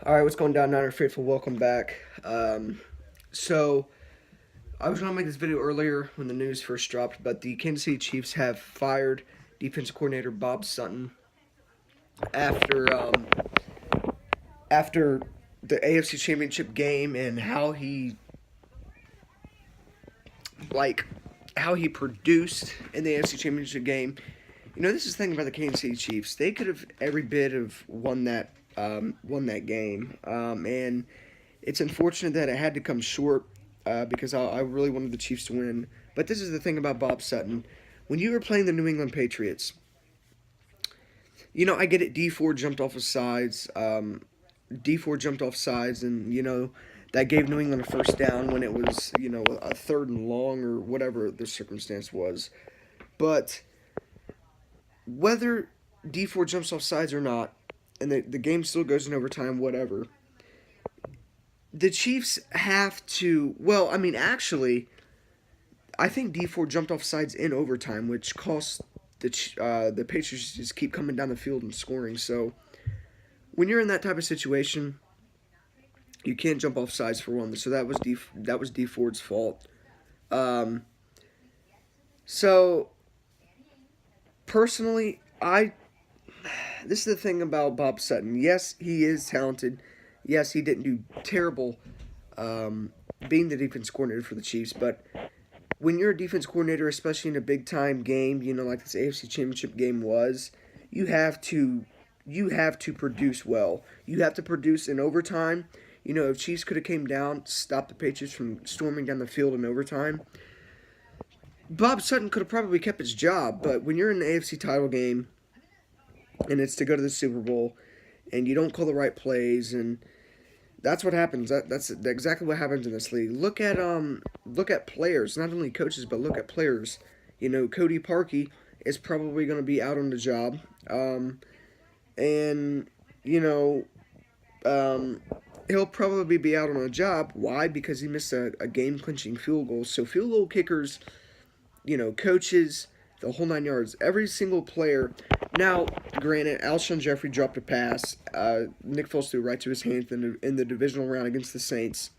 All right, what's going down, Niner Faithful? Welcome back. So I was going to make this video earlier when the news first dropped, but the Kansas City Chiefs have fired defensive coordinator Bob Sutton after after the AFC Championship game and like how he produced in the AFC Championship game. You know, this is the thing about the Kansas City Chiefs. They could have every bit of won that game, and it's unfortunate that it had to come short because I really wanted the Chiefs to win. But this is the thing about Bob Sutton. When you were playing the New England Patriots, you know, I get it. D4 jumped off of sides. D4 jumped off sides, and that gave New England a first down when it was a third and long or whatever the circumstance was. But whether D4 jumps off sides or not, and the game still goes in overtime, whatever. The Chiefs have to. Well, I mean, actually, I think D4 jumped off sides in overtime, which cost the Patriots just keep coming down the field and scoring. So when you're in that type of situation, you can't jump off sides for one. So that was D Ford's fault. Um, so personally, this is the thing about Bob Sutton. Yes, he is talented. Yes, he didn't do terrible being the defense coordinator for the Chiefs, but when you're a defense coordinator, especially in a big time game, like this AFC Championship game was, you have to produce well. You have to produce in overtime. If Chiefs could have came down, stopped the Patriots from storming down the field in overtime, Bob Sutton could have probably kept his job. But when you're in the AFC title game and it's to go to the Super Bowl and you don't call the right plays, and that's what happens. That's exactly what happens in this league. Look at players, not only coaches, but look at players. Cody Parkey is probably going to be out on the job, and he'll probably be out on a job. Why? Because he missed a game-clinching field goal. So field goal kickers, coaches, the whole 9 yards, every single player. Now, granted, Alshon Jeffrey dropped a pass. Nick Foles threw right to his hands in the divisional round against the Saints.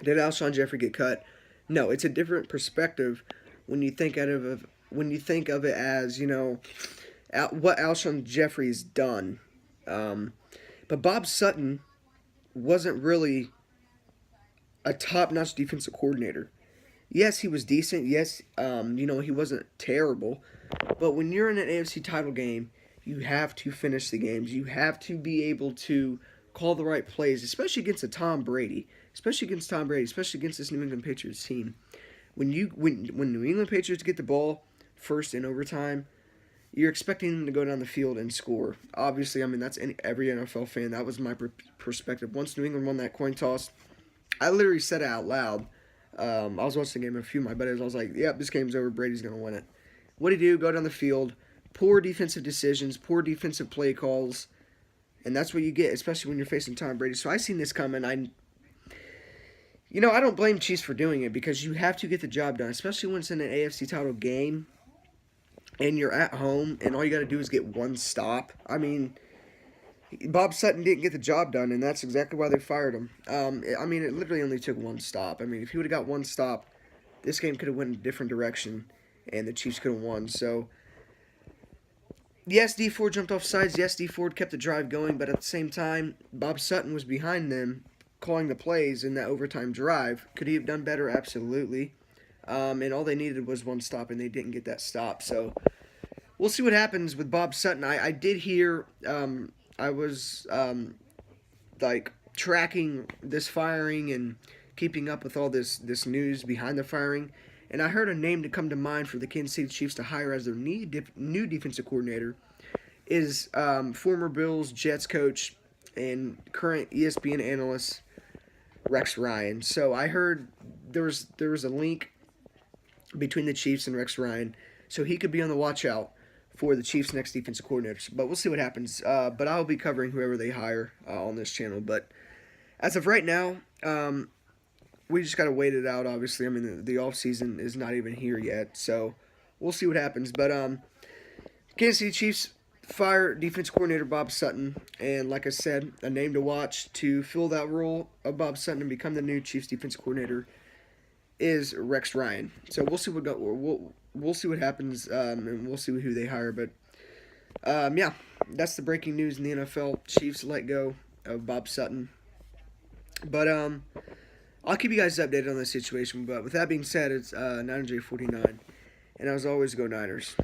Did Alshon Jeffrey get cut? No, it's a different perspective when you think of it as what Alshon Jeffrey's done. But Bob Sutton wasn't really a top-notch defensive coordinator. Yes, he was decent. Yes, he wasn't terrible. But when you're in an AFC title game, you have to finish the games. You have to be able to call the right plays, especially against especially against this New England Patriots team. When New England Patriots get the ball first in overtime, you're expecting them to go down the field and score. Obviously, I mean, that's every NFL fan. That was my perspective. Once New England won that coin toss, I literally said it out loud. I was watching the game with a few of my buddies. I was like, yep, this game's over. Brady's going to win it. What do? Go down the field. Poor defensive decisions, poor defensive play calls. And that's what you get, especially when you're facing Tom Brady. So I seen this coming. I don't blame Chiefs for doing it because you have to get the job done, especially when it's in an AFC title game and you're at home and all you got to do is get one stop. I mean, Bob Sutton didn't get the job done, and that's exactly why they fired him. It literally only took one stop. I mean, if he would have got one stop, this game could have went in a different direction, and the Chiefs could have won. So, yes, D Ford jumped off sides. Yes, D Ford kept the drive going, but at the same time, Bob Sutton was behind them, calling the plays in that overtime drive. Could he have done better? Absolutely. And all they needed was one stop, and they didn't get that stop. So, we'll see what happens with Bob Sutton. I did hear. I was tracking this firing and keeping up with all this news behind the firing, and I heard a name to come to mind for the Kansas City Chiefs to hire as their new defensive coordinator is former Bills, Jets coach, and current ESPN analyst Rex Ryan. So I heard there was a link between the Chiefs and Rex Ryan, so he could be on the watch out for the Chiefs' next defensive coordinators. But we'll see what happens. But I'll be covering whoever they hire on this channel. But as of right now, we just got to wait it out, obviously. I mean, the offseason is not even here yet. So we'll see what happens. But Kansas City Chiefs fire defense coordinator Bob Sutton, and like I said, a name to watch to fill that role of Bob Sutton and become the new Chiefs defense coordinator is Rex Ryan. So we'll see what happens, and we'll see who they hire. But yeah, that's the breaking news in the NFL. Chiefs let go of Bob Sutton. But I'll keep you guys updated on the situation. But with that being said, it's 9J49, and as always, go Niners.